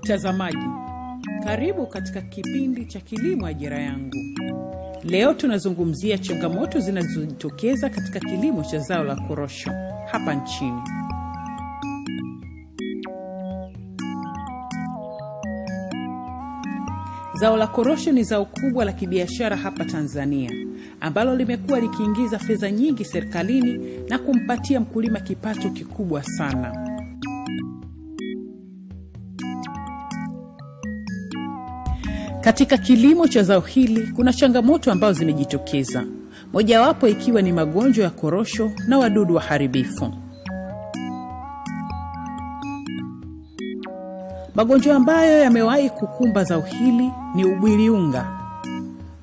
Mtazamaji, karibu katika kipindi cha Kilimo Ajira Yangu. Leo tunazungumzia changamoto zinazojitokeza katika kilimo cha zao la korosho hapa nchini. Zao la korosho ni zao kubwa la kibiashara hapa Tanzania, ambalo limekuwa likiingiza fedha nyingi serikalini na kumpatia mkulima kipato kikubwa sana. Katika kilimo cha zao hili kuna changamoto ambazo zimejitokeza, mojawapo ikiwa ni magonjwa ya korosho na wadudu waharibifu. Magonjwa ambayo yamewahi kukumba zao hili ni ubwiriunga,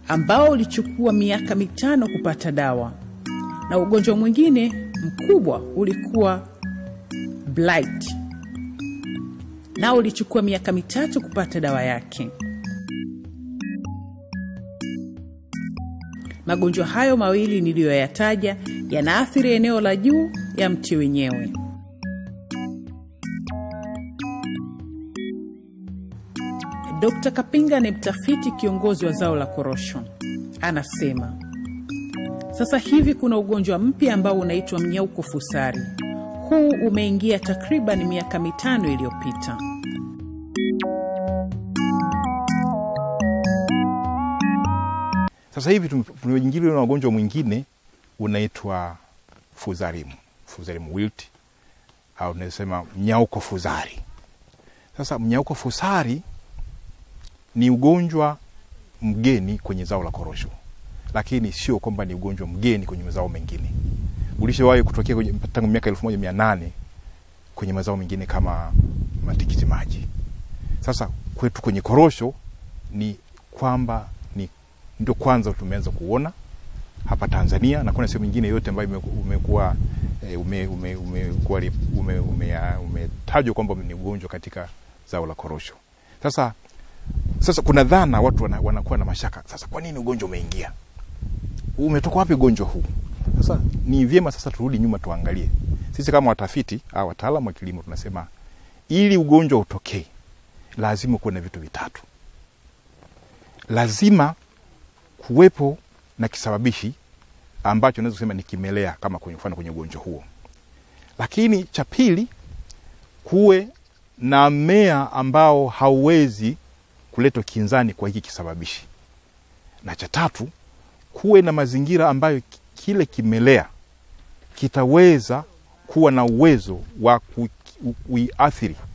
ambao ulichukua miaka 5 kupata dawa, na ugonjwa mwingine mkubwa ulikuwa blight, na ulichukua miaka 3 kupata dawa yake. Magonjwa hayo mawili niliyoyataja yanaathiri eneo la juu ya mti wenyewe. Dr. Kapinga ni mtafiti kiongozi wa zao la korosho. Anasema, sasa hivi kuna ugonjwa mpya ambao unaitwa mnyauko fusari. Huu umeingia takriban miaka 5 iliyopita. Sasa hivi tumeingiliwa na ugonjwa mwingine unaitwa fusarium wilt, au tunasema mnyauko fusari. Sasa mnyauko fusari ni ugonjwa mgeni kwenye zao la korosho, lakini sio kwamba ni ugonjwa mgeni kwenye mazao mengine. Ulishawahi kutokea tangu miaka 1800 kwenye mazao mengine kama matikiti maji. Sasa kwetu kwenye korosho ni kwamba ndio kwanza tumeanza kuona hapa Tanzania, na kuna sehemu nyingine yote ambayo umetajwa kwamba ni ugonjwa katika zao la korosho. Sasa kuna dhana watu wanakuwa na mashaka. Sasa kwa nini ugonjwa umeingia? Umetoka wapi ugonjwa huu? Sasa ni vyema sasa turudi nyuma tuangalie. Sisi kama watafiti au wataalamu wa kilimo tunasema ili ugonjwa utokee lazima kuwe na vitu vitatu. Lazima kuwepo na kisababishi ambacho unaweza kusema ni kimelea kama kwenye mfano kwenye ugonjwa huo. Lakini cha pili, kuwe na mmea ambao hauwezi kuleta kinzani kwa hiki kisababishi. Na cha tatu, kuwe na mazingira ambayo kile kimelea kitaweza kuwa na uwezo wa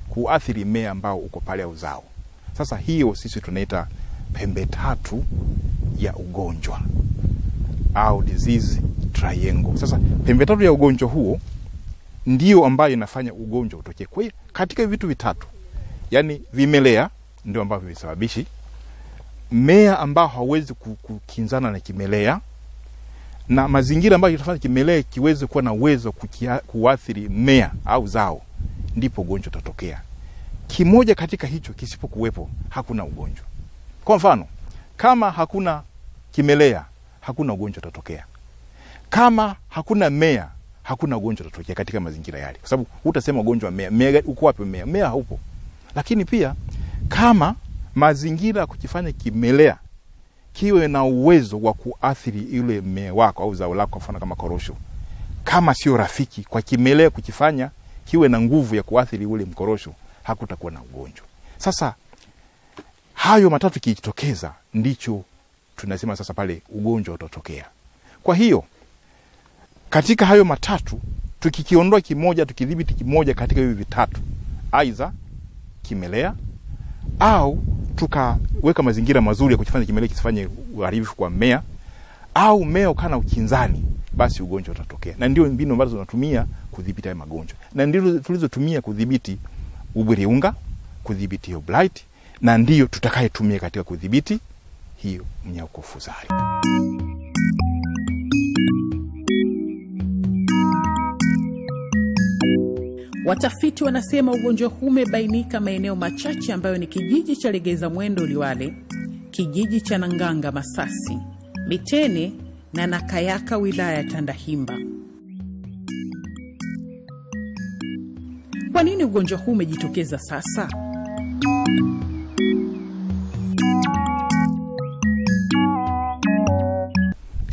kuathiri mmea ambao uko pale au zao. Sasa hiyo sisi tunaita pembe tatu ya ugonjwa au disease triangle. Sasa pembe tatu ya ugonjwa huo ndio ambayo inafanya ugonjwa utokee. Kwa hiyo katika vitu vitatu, yani vimelea ndio ambavyo visababishi, mmea ambao hauwezi kukinzana na kimelea, na mazingira ambayo yatafanya kimelea kiweze kuwa na uwezo kuathiri mmea au zao, ndipo ugonjwa utatokea. Kimoja katika hicho kisipokuwepo hakuna ugonjwa. Kwa mfano, kama hakuna kimelea hakuna ugonjwa utatokea. Kama hakuna mmea hakuna ugonjwa utatokea katika mazingira yale. Kwa sababu utasema ugonjwa mmea uko wapi? Mmea haupo. Lakini pia kama mazingira kukifanya kimelea kiwe na uwezo wa kuathiri ile mmea wako au zao lako, kwa mfano kama korosho, kama sio rafiki kwa kimelea kukifanya kiwe na nguvu ya kuathiri ule mkorosho, hakutakuwa na ugonjwa. Sasa hayo matatu kijitokeza ndicho tunasema sasa pale ugonjwa utatokea. Kwa hiyo katika hayo matatu tukikiondoa kimoja, tukidhibiti kimoja katika hivi vitatu, aidha kimelea au tukaweka mazingira mazuri ya kufanya kimelea kisifanye uharibifu kwa mmea, au mmea ukana ukinzani, basi ugonjwa utatokea. Na ndio mbinu ambazo tunatumia kudhibiti haya magonjwa, na ndio tulizotumia kudhibiti ubwiriunga, kudhibiti hiyo blight, na ndio tutakayetumia katika kudhibiti hiyo mnyauko fusari. Watafiti wanasema ugonjwa huu umebainika maeneo machache ambayo ni kijiji cha Legeza Mwendo Liwale, kijiji cha Nanganga Masasi, Mitene na Nakayaka wilaya ya Tandahimba. Kwa nini ugonjwa huu umejitokeza sasa?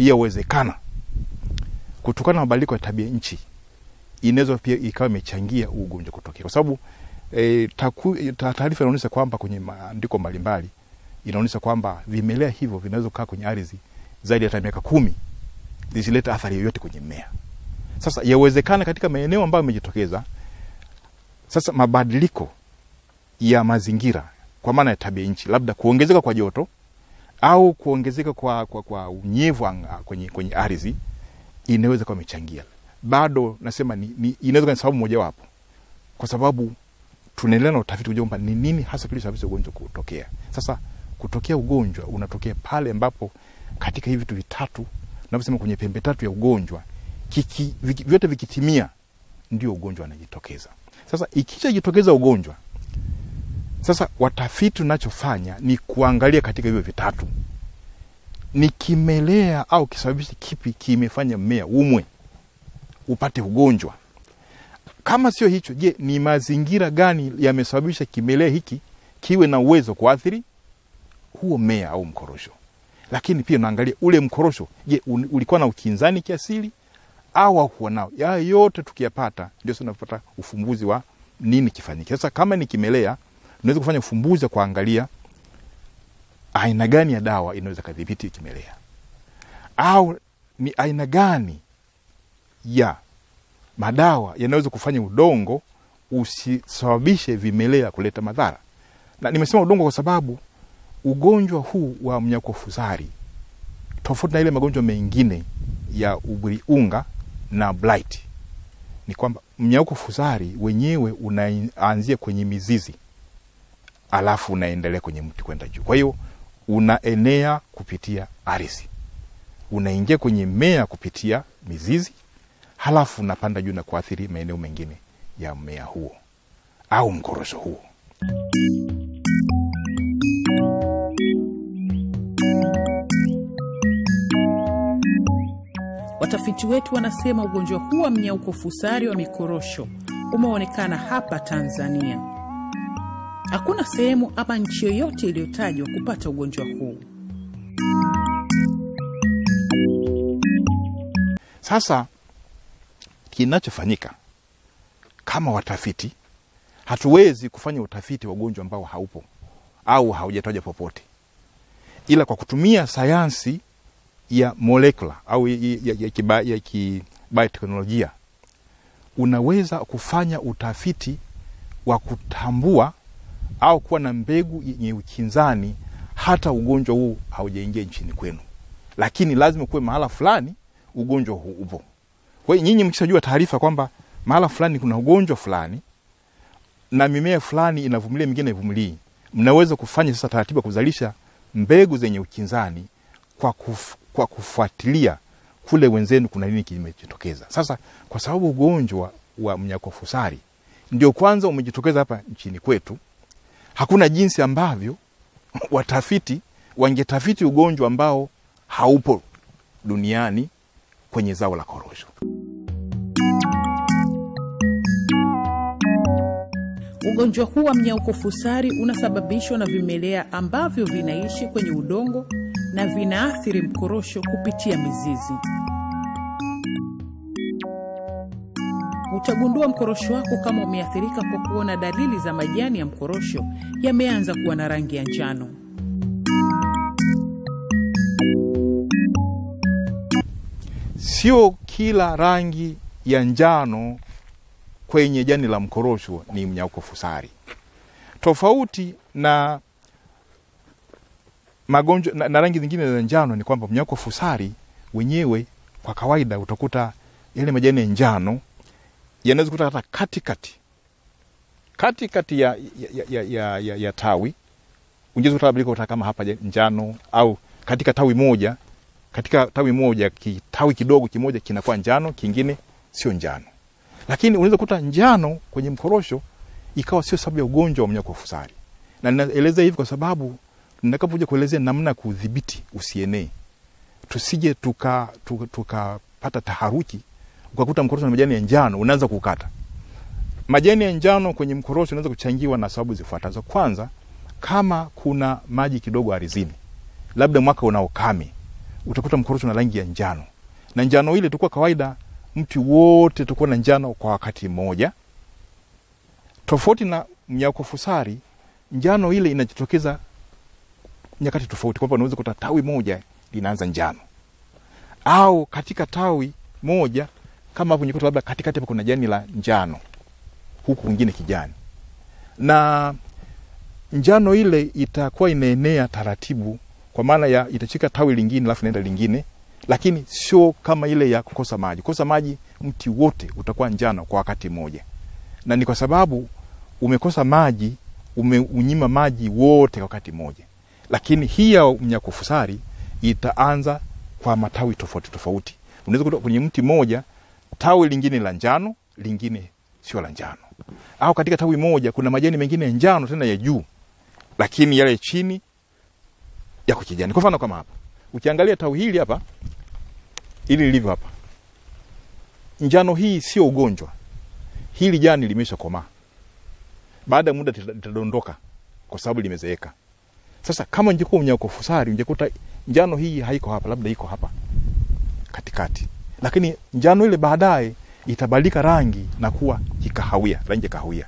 yawezekana kutokana na mabadiliko ya tabia nchi inaweza pia ikawa imechangia ugonjwa kutokea, kwa sababu taarifa inaonyesha kwamba kwenye maandiko mbalimbali inaonyesha kwamba vimelea hivyo vinaweza kukaa kwenye ardhi zaidi ya miaka 10 zisileta athari yoyote kwenye mmea. Sasa yawezekana katika maeneo ambayo yamejitokeza sasa mabadiliko ya mazingira kwa maana ya tabia nchi, labda kuongezeka kwa joto au kuongezeka kwa unyevu kwenye ardhi, inaweza kuwa imechangia. Bado nasema ni inaweza kuwa sababu moja wapo, kwa sababu tunaendelea na utafiti kujua kwamba ni nini hasa kilisababisha ugonjwa kutokea. Sasa kutokea ugonjwa unatokea pale ambapo katika hivi vitu vitatu tunavyosema kwenye pembe tatu ya ugonjwa vyote vikitimia ndio ugonjwa unajitokeza. Sasa ikishajitokeza ugonjwa, sasa watafiti tunachofanya ni kuangalia katika hivyo vitatu ni kimelea au kisababishi kipi kimefanya mmea umwe upate ugonjwa. Kama sio hicho, je, ni mazingira gani yamesababisha kimelea hiki kiwe na uwezo kuathiri huo mmea au mkorosho? Lakini pia naangalia ule mkorosho, je, ulikuwa na ukinzani kiasili au haukuwa nao? Ya yote tukiyapata ndio tunapata ufumbuzi wa nini kifanyike. Sasa kama ni kimelea, tunaweza kufanya ufumbuzi kuangalia aina gani ya dawa inaweza kudhibiti kimelea, au ni aina gani ya madawa yanaweza kufanya udongo usisababishe vimelea kuleta madhara. Na nimesema udongo kwa sababu ugonjwa huu wa mnyakofusari, tofauti na ile magonjwa mengine ya ubiriunga na blight, ni kwamba mnyakofusari wenyewe unaanzia kwenye mizizi alafu unaendelea kwenye mti kwenda juu. Kwa hiyo unaenea kupitia ardhi, unaingia kwenye mmea kupitia mizizi, halafu unapanda juu na kuathiri maeneo mengine ya mmea huo au mkorosho huo. Watafiti wetu wanasema ugonjwa huu wa mnyakofusari wa mikorosho umeonekana hapa Tanzania. Hakuna sehemu ama nchi yoyote iliyotajwa kupata ugonjwa huu. Sasa kinachofanyika kama watafiti, hatuwezi kufanya utafiti wa ugonjwa ambao haupo au haujatajwa popote, ila kwa kutumia sayansi ya molecular au ya kibiotechnolojia unaweza kufanya utafiti wa kutambua au kuwa na mbegu yenye ukinzani hata ugonjwa huu haujaingia nchini kwenu, lakini lazima kuwe mahala fulani ugonjwa huu upo. Kwa hiyo nyinyi mkishajua taarifa kwamba mahala fulani kuna ugonjwa fulani na mimea fulani inavumilia mingine haivumilii, mnaweza kufanya sasa taratibu kuzalisha mbegu zenye ukinzani kwa kufuatilia kule wenzenu kuna nini kimejitokeza. Sasa kwa sababu ugonjwa wa mnyakofusari ndio kwanza umejitokeza hapa nchini kwetu, hakuna jinsi ambavyo watafiti wangetafiti ugonjwa ambao haupo duniani kwenye zao la korosho. Ugonjwa huu wa mnyakofusari unasababishwa na vimelea ambavyo vinaishi kwenye udongo na vinaathiri mkorosho kupitia mizizi. Utagundua mkorosho wako kama umeathirika kwa kuona dalili za majani ya mkorosho yameanza kuwa na rangi ya njano. Sio kila rangi ya njano kwenye jani la mkorosho ni mnyakofusari. Tofauti na magonjwa na rangi zingine za njano ni kwamba mnyakofusari wenyewe kwa kawaida utakuta yale majani ya njano yanaweza kuta hata katikati ya tawi. Unaweza kutabadilika kama hapa njano, au katika tawi moja tawi kidogo kimoja kinakuwa njano, kingine sio njano. Lakini unaweza kuta njano kwenye mkorosho ikawa sio sababu ya ugonjwa wa mnyakofusari. Na ninaeleza hivi kwa sababu nitakapokuja kuelezea namna kudhibiti usienee, tusije tukapata taharuki ukakuta mkorosho na majani ya njano unaanza kukata. Majani ya njano kwenye mkorosho unaweza kuchangiwa na sababu zifuatazo. Kwanza, kama kuna maji kidogo ardhini, labda mwaka una ukame, utakuta mkorosho na rangi ya njano, na njano ile tukua kawaida mti wote tukua na njano kwa wakati mmoja. Tofauti na mnyakofusari, njano ile inajitokeza nyakati tofauti. Kwa mfano unaweza kuta tawi moja linaanza njano, au katika tawi moja kama hapo nyikuta labda katikati hapo kuna jani la njano, huku kwingine kijani, na njano ile itakuwa inaenea taratibu, kwa maana ya itachika tawi lingine alafu naenda lingine, lakini sio kama ile ya kukosa maji. Kukosa maji mti wote utakuwa njano kwa wakati mmoja, na ni kwa sababu umekosa maji, umeunyima maji wote kwa wakati mmoja. Lakini hii ya mnyakofusari itaanza kwa matawi tofauti tofauti. Unaweza kutoka kwenye mti moja tawi lingine la njano, lingine sio la njano, au katika tawi moja kuna majani mengine ya njano tena ya juu, lakini yale chini yako kijani. Kwa mfano kama hapa ukiangalia tawi hili hapa, ili lilivyo hapa, njano hii sio ugonjwa, hili jani limeshakomaa, baada ya muda litadondoka kwa sababu limezeeka. Sasa kama ingekuwa mnyakofusari, ungekuta njano hii haiko hapa, labda iko hapa katikati, lakini njano ile baadaye itabadilika rangi na kuwa kikahawia, rangi ya kahawia,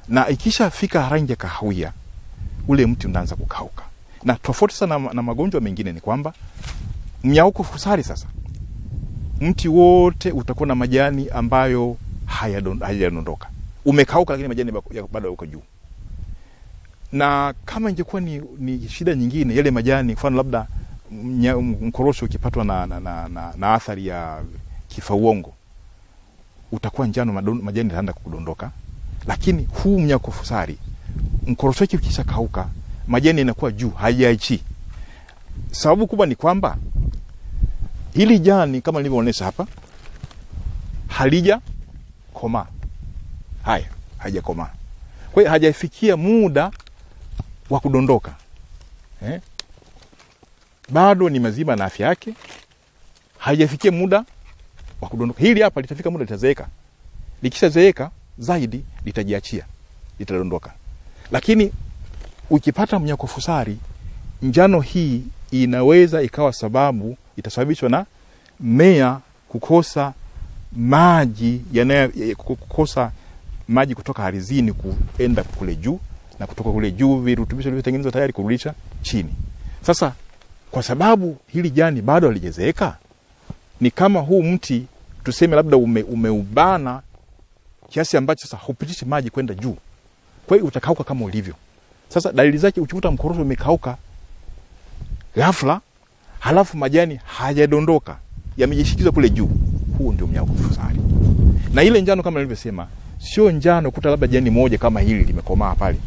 na ikishafika rangi ya kahawia ule mti unaanza kukauka. Na tofauti sana na magonjwa mengine ni kwamba mnyakofusari sasa mti wote utakuwa na majani ambayo hayadondoka, umekauka, lakini majani bado yako juu. Na kama ingekuwa ni shida nyingine, yale majani, mfano labda mkorosho ukipatwa na athari ya kifauongo, utakuwa njano, majani yataanza kudondoka. Lakini huu mnyakofusari, mkorosho ukisha kauka, majani yanakuwa juu, hayaichi. Sababu kubwa ni kwamba hili jani kama nilivyoonyesha hapa halija koma. Haja koma. Kwa hiyo hajafikia muda wa kudondoka. Bado ni mazima na afya yake. Hajafikia muda wa kudondoka. Hili hapa litafika muda litazeeka. Likishazeeka zaidi litajiachia, litadondoka. Lakini ukipata mnyakofusari, njano hii inaweza ikawa sababu, itasababishwa na mmea kukosa maji, kukosa maji kutoka ardhini kuenda kule juu, na kutoka kule juu virutubisho vilivyotengenezwa tayari kurudisha chini. Sasa kwa sababu hili jani bado halijazeeka, ni kama huu mti tuseme labda umeubana kiasi ambacho sasa hupitishi maji kwenda juu. Kwa hiyo utakauka kama ulivyo. Sasa dalili zake, ukikuta mkorosho umekauka ghafla, halafu majani hayadondoka, yamejishikiza kule juu, huu ndio mnyakofusari. Na ile njano kama nilivyosema, sio njano kuta labda jani moja kama hili limekomaa pale,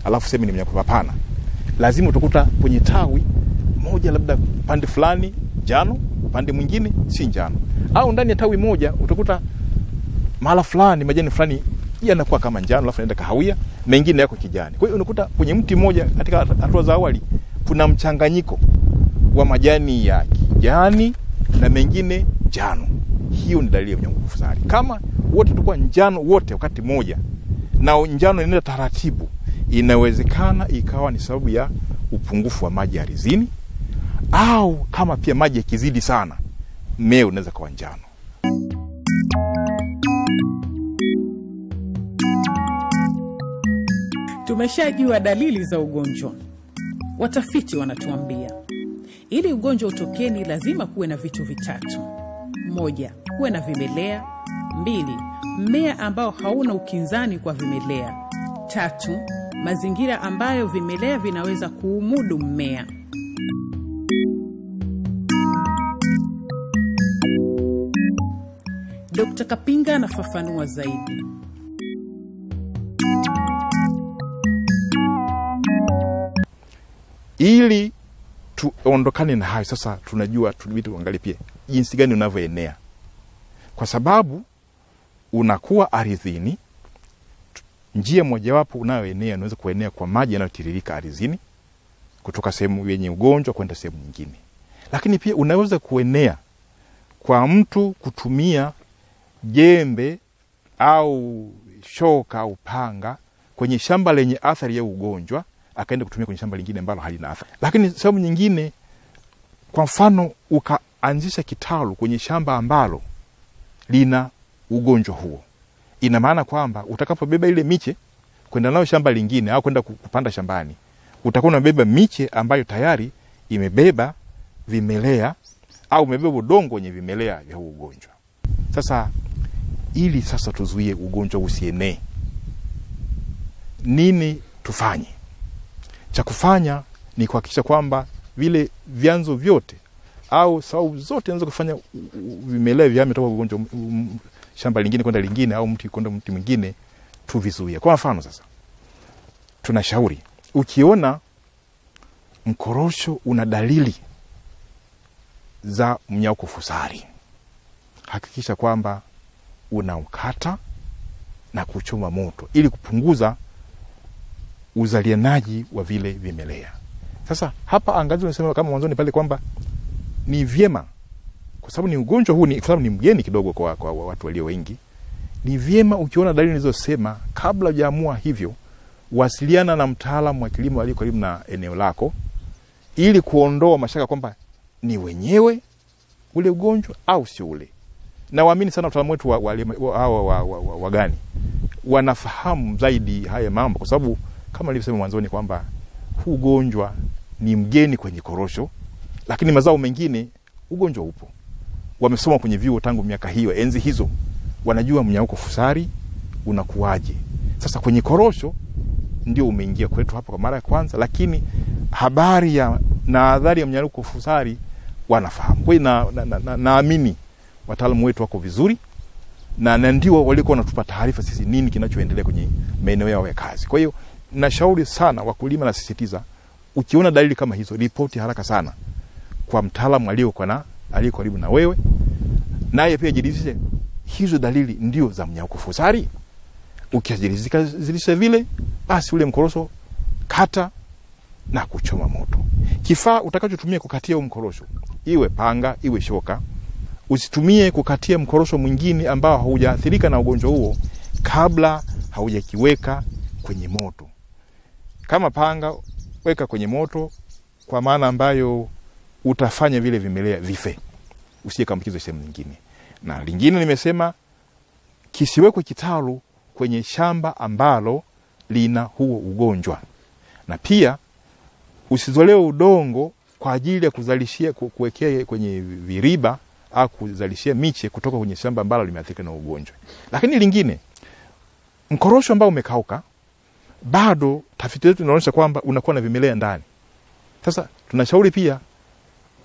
alafu sema ni mnyakofusari. Hapana. Lazima utakuta kwenye tawi moja labda pande fulani njano, pande mwingine si njano. Au ndani ya tawi moja utakuta mahala fulani majani fulani yanakuwa kama njano alafu yanaenda kahawia, mengine yako kijani. Kwa hiyo unakuta kwenye mti mmoja katika hatua za awali kuna mchanganyiko wa majani ya kijani na mengine njano. Hiyo ni dalili ya mnyakofusari. Kama wote tutakuwa njano wote wakati mmoja, na njano inaenda taratibu, inawezekana ikawa ni sababu ya upungufu wa maji ardhini, au kama pia maji yakizidi sana, mmea unaweza kuwa njano. Tumeshajua dalili za ugonjwa. Watafiti wanatuambia ili ugonjwa utokee ni lazima kuwe na vitu vitatu. 1, kuwe na vimelea. 2, mmea ambao hauna ukinzani kwa vimelea. 3, mazingira ambayo vimelea vinaweza kuumudu mmea. Dr. Kapinga anafafanua zaidi. Ili tuondokane na hayo sasa, tunajua tunabidi tuangalie pia jinsi gani unavyoenea. Kwa sababu unakuwa ardhini, njia mojawapo unayoenea unaweza kuenea kwa maji yanayotiririka ardhini kutoka sehemu yenye ugonjwa kwenda sehemu nyingine. Lakini pia unaweza kuenea kwa mtu kutumia jembe au shoka au panga kwenye shamba lenye athari ya ugonjwa, akaenda kutumia kwenye shamba lingine ambalo halina athari. Lakini sababu nyingine, Kwa mfano ukaanzisha kitalu kwenye shamba ambalo lina ugonjwa huo, ina maana kwamba utakapobeba ile miche kwenda nayo shamba lingine au kwenda kupanda shambani, utakuwa unabeba miche ambayo tayari imebeba vimelea au umebeba udongo wenye vimelea vya ugonjwa. Sasa ili sasa tuzuie ugonjwa usienee, nini tufanye? Cha kufanya ni kuhakikisha kwamba vile vyanzo vyote au sababu zote zinaweza kufanya vimelea vihame kutoka ugonjwa shamba lingine kwenda lingine au mti kwenda mti mwingine tuvizuie. Kwa mfano sasa tunashauri, ukiona mkorosho una dalili za mnyauko fusari, hakikisha kwamba unaukata na kuchoma moto ili kupunguza uzalianaji wa vile vimelea. Sasa hapa angazi unasema kama mwanzoni pale kwamba ni vyema, kwa sababu ni ugonjwa huu, ni kwa sababu ni mgeni kidogo kwa watu walio wengi, ni vyema ukiona dalili nilizosema, kabla hujaamua hivyo, wasiliana na mtaalamu wa kilimo aliye karibu na eneo lako ili kuondoa mashaka kwamba ni wenyewe ule ugonjwa au sio ule. Na waamini sana wataalamu wetu wa gani wanafahamu zaidi haya mambo, kwa sababu kama nilivyosema mwanzoni kwamba huu ugonjwa ni mgeni kwenye korosho, lakini mazao mengine ugonjwa upo. Wamesoma kwenye vyuo tangu miaka hiyo, enzi hizo, wanajua mnyauko fusari unakuaje. Sasa kwenye korosho ndio umeingia kwetu hapa kwa mara ya kwanza, lakini habari na adhari ya mnyauko fusari wanafahamu. Kwa hiyo naamini wataalamu wetu wako vizuri na ndio walikuwa wanatupa taarifa sisi nini kinachoendelea kwenye maeneo yao ya kazi. Kwa hiyo nashauri sana wakulima, na sisitiza, ukiona dalili kama hizo, ripoti haraka sana kwa mtaalamu aliyo karibu na wewe, naye pia jiridhishe hizo dalili ndio za mnyauko fusari. Ukijiridhisha vile, basi ule mkorosho kata na kuchoma moto. Kifaa utakachotumia kukatia mkorosho, iwe panga, iwe shoka, usitumie kukatia mkorosho mwingine ambao haujaathirika na ugonjwa huo kabla haujakiweka kwenye moto. Kama panga, weka kwenye moto kwa maana ambayo utafanya vile vimelea vife, usije kambukizo sehemu nyingine. Na lingine nimesema, kisiwekwe kitalu kwenye shamba ambalo lina huo ugonjwa. Na pia usizolee udongo kwa ajili ya kuzalishia kuwekea kwenye viriba au kuzalishia miche kutoka kwenye shamba ambalo limeathirika na ugonjwa. Lakini lingine, mkorosho ambao umekauka, bado tafiti zetu zinaonyesha kwamba unakuwa na vimelea ndani. Sasa tunashauri pia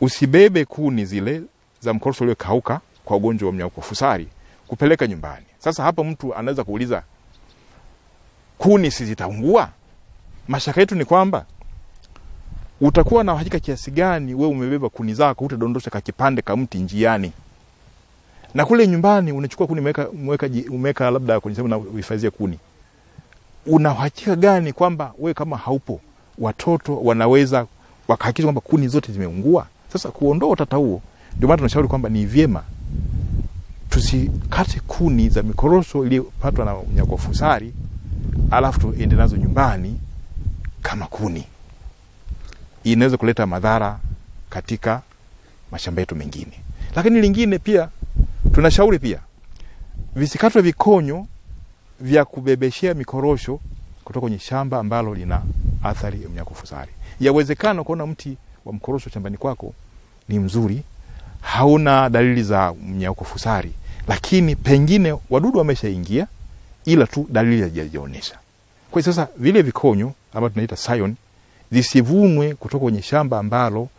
usibebe kuni zile za mkorosho uliokauka kwa ugonjwa wa mnyauko fusari kupeleka nyumbani. Sasa hapa mtu anaweza kuuliza, kuni si zitaungua? Mashaka yetu ni kwamba utakuwa na uhakika kiasi gani wewe umebeba kuni zako utadondosha kakipande ka mti njiani, na kule nyumbani unachukua kuni umeweka labda kwenye sehemu na uhifadhia kuni, una uhakika gani kwamba wewe kama haupo watoto wanaweza wakahakikisha kwamba kuni zote zimeungua? Sasa kuondoa utata huo, ndio maana tunashauri kwamba ni vyema tusikate kuni za mikorosho iliyopatwa na mnyauko fusari alafu tuende nazo nyumbani kama kuni. Inaweza kuleta madhara katika mashamba yetu mengine. Lakini lingine pia tunashauri pia visikatwe vikonyo vya kubebeshea mikorosho kutoka kwenye shamba ambalo lina athari ya mnyauko fusari. Yawezekana kuona mti wa mkorosho shambani kwako ni mzuri, hauna dalili za mnyauko fusari, lakini pengine wadudu wameshaingia ila tu dalili hazijaonyesha. Kwa hiyo sasa vile vikonyo ambavyo tunaita scion zisivunwe kutoka kwenye shamba ambalo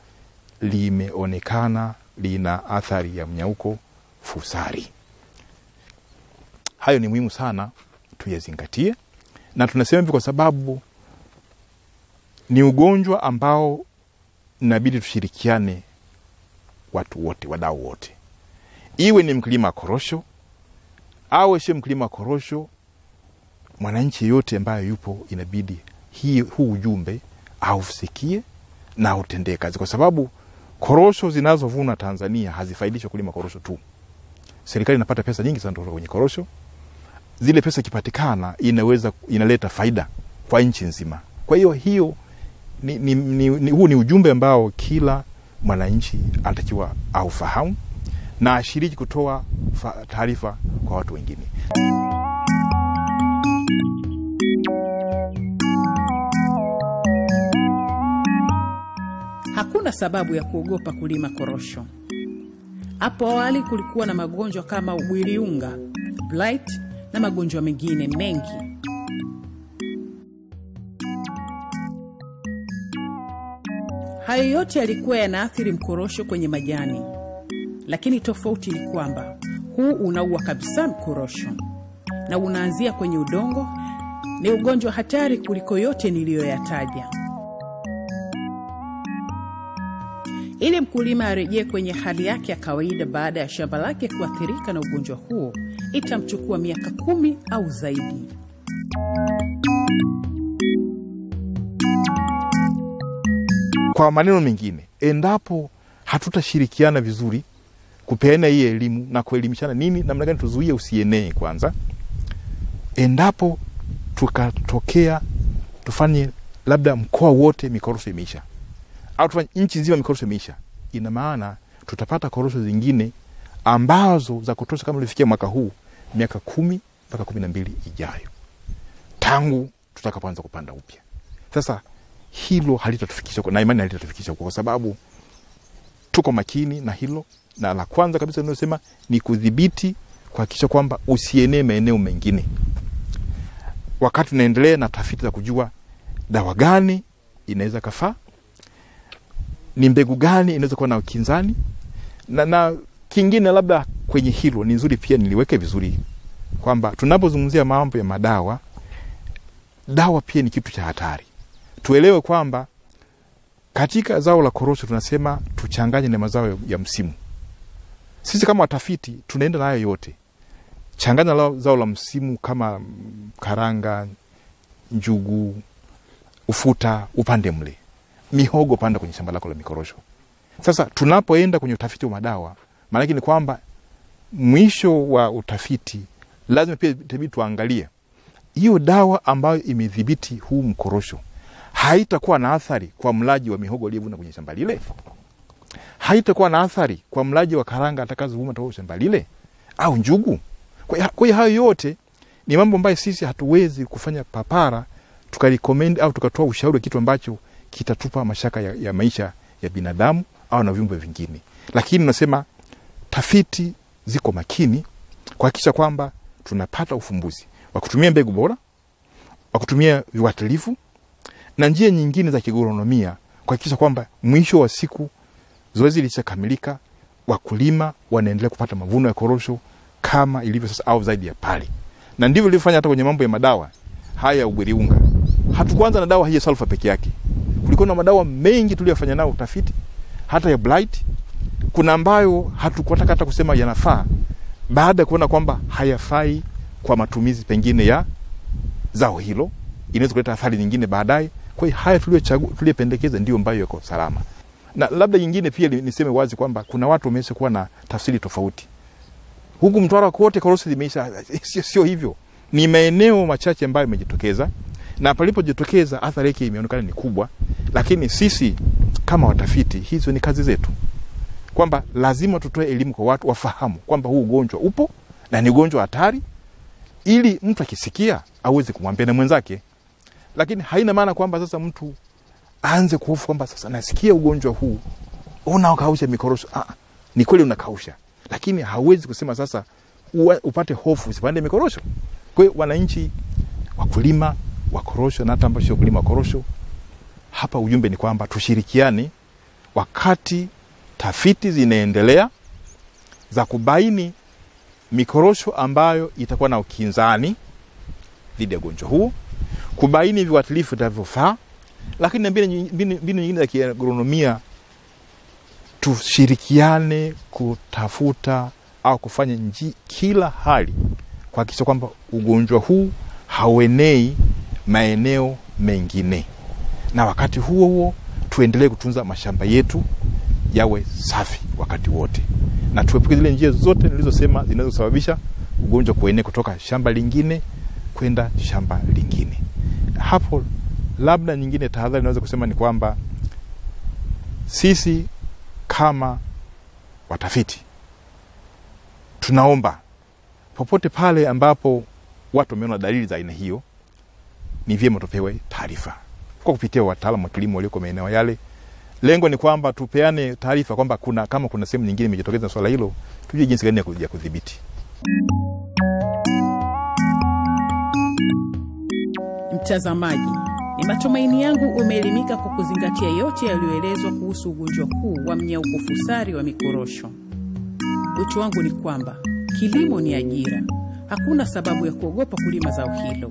limeonekana lina athari ya mnyauko fusari. Hayo ni muhimu sana tuyazingatie, na tunasema hivi kwa sababu ni ugonjwa ambao inabidi tushirikiane watu wote, wadau wote. Iwe ni mkulima korosho au sio mkulima korosho, mwananchi yote ambaye yupo inabidi huu ujumbe ausikie na utendee kazi, kwa sababu korosho zinazovuna Tanzania hazifaidishi kulima korosho tu. Serikali inapata pesa nyingi sana kutoka kwenye korosho. Zile pesa kipatikana inaleta faida kwa nchi nzima. Kwa hiyo huu ni ujumbe ambao kila mwananchi anatakiwa aufahamu na ashiriki kutoa taarifa kwa watu wengine. Hakuna sababu ya kuogopa kulima korosho. Hapo awali kulikuwa na magonjwa kama ubwiriunga, blight na magonjwa mengine mengi. Hayo yote yalikuwa yanaathiri mkorosho kwenye majani. Lakini tofauti ni kwamba huu unaua kabisa mkorosho na unaanzia kwenye udongo. Ni ugonjwa hatari kuliko yote niliyoyataja. Ili mkulima arejee kwenye hali yake ya kawaida baada ya shamba lake kuathirika na ugonjwa huo, itamchukua miaka 10 au zaidi. Kwa maneno mengine, endapo hatutashirikiana vizuri kupeana hii elimu na kuelimishana nini namna gani tuzuie usienee kwanza, endapo tukatokea tufanye labda mkoa wote mikorosho imeisha au tufanye nchi nzima mikorosho imeisha, ina maana tutapata korosho zingine ambazo za kutosha kama ilifikia mwaka huu miaka 10 mpaka 12 ijayo tangu tutakapoanza kupanda upya. Sasa hilo halitatufikisha na imani halitatufikisha kwa sababu tuko makini na hilo. Na la kwanza kabisa ninasema ni kudhibiti, kuhakikisha kwamba usienee maeneo mengine. Wakati tunaendelea na tafiti za kujua dawa gani inaweza kafaa, ni mbegu gani inaweza kuwa na ukinzani, na kingine labda kwenye hilo ni nzuri pia niliweke vizuri kwamba tunapozungumzia mambo ya madawa, dawa pia ni kitu cha hatari. Tuelewe kwamba katika zao la korosho tunasema tuchanganye na mazao ya msimu. Sisi kama watafiti tunaenda nayo yote. Changanya zao la msimu kama karanga, njugu, ufuta, upande mle. Mihogo panda kwenye shamba lako la mikorosho. Sasa tunapoenda kwenye utafiti wa madawa, maana yake ni kwamba mwisho wa utafiti lazima pia tuangalie hiyo dawa ambayo imedhibiti huu mkorosho haitakuwa na athari kwa mlaji wa mihogo aliyevuna kwenye shamba lile, haitakuwa na athari kwa mlaji wa karanga atakazovuna kutoka shamba lile au njugu. Kwa hiyo hayo yote ni mambo ambayo sisi hatuwezi kufanya papara tukarecommend au tukatoa ushauri kitu ambacho kitatupa mashaka ya maisha ya binadamu au na viumbe vingine. Lakini nasema tafiti ziko makini kuhakikisha kwamba tunapata ufumbuzi wa kutumia mbegu bora, wa kutumia viuatilifu na njia nyingine za kiagronomia kuhakikisha kwamba mwisho wa siku zoezi lishakamilika, wakulima wanaendelea kupata mavuno ya korosho kama ilivyo sasa au zaidi ya pale. Na ndivyo nilivyofanya hata kwenye mambo ya madawa haya ubwiriunga. Hatukuanza na dawa hii ya sulfa peke yake. Kulikuwa na madawa mengi tuliyofanya nao utafiti, hata ya blight. Kuna ambayo hatukutaka hata kusema yanafaa baada ya kuona kwamba hayafai kwa matumizi pengine ya zao hilo, inaweza kuleta athari nyingine baadaye. Kwa hiyo haya tuliyopendekeza ndio ambayo yako salama. Na labda nyingine pia niseme wazi kwamba kuna watu wamesha kuwa na tafsiri tofauti. Huku Mtwara kote korosho limeisha, sio hivyo. Ni maeneo machache ambayo yamejitokeza, na palipojitokeza athari yake imeonekana ni kubwa. Lakini sisi kama watafiti, hizo ni kazi zetu, kwamba lazima tutoe elimu kwa watu wafahamu kwamba huu ugonjwa upo na ni ugonjwa hatari, ili mtu akisikia aweze kumwambia na mwenzake. Lakini haina maana kwamba sasa mtu aanze kuhofu kwamba sasa nasikia ugonjwa huu unakausha mikorosho. Ni kweli unakausha, lakini hauwezi kusema sasa upate hofu usipande mikorosho. Kwa hiyo wananchi, wakulima wa korosho na hata ambao sio wakulima wa korosho, hapa ujumbe ni kwamba tushirikiane wakati tafiti zinaendelea za kubaini mikorosho ambayo itakuwa na ukinzani dhidi ya ugonjwa huu, kubaini viuatilifu vinavyofaa. Lakini mbinu nyingine za kiagronomia, tushirikiane kutafuta au kufanya kila hali kuhakikisha kwamba ugonjwa huu hauenei maeneo mengine. Na wakati huo tuendelee kutunza mashamba yetu yawe safi wakati wote, na tuepuke zile njia zote nilizosema zinazosababisha ugonjwa kuenea kutoka shamba lingine kwenda shamba lingine. Hapo labda nyingine tahadhari naweza kusema ni kwamba sisi kama watafiti tunaomba popote pale ambapo watu wameona dalili za aina hiyo, ni vyema tupewe taarifa kwa kupitia wataalamu wa kilimo walioko maeneo yale. Lengo ni kwamba tupeane taarifa kwamba kama kuna sehemu nyingine imejitokeza swala hilo, tujue jinsi gani ya kudhibiti. Mtazamaji, ni matumaini yangu umeelimika kwa kuzingatia yote yaliyoelezwa kuhusu ugonjwa huu wa mnyauko fusari wa mikorosho. Wito wangu ni kwamba kilimo ni ajira. Hakuna sababu ya kuogopa kulima zao hilo.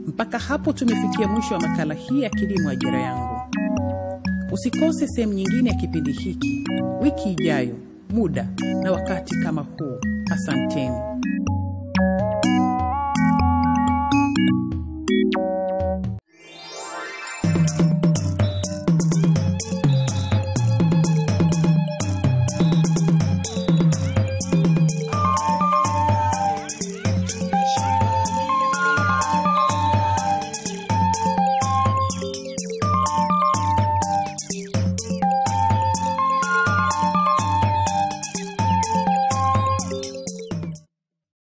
Mpaka hapo tumefikia mwisho wa makala hii ya Kilimo Ajira Yangu. Usikose sehemu nyingine ya kipindi hiki wiki ijayo, muda na wakati kama huu. Asanteni.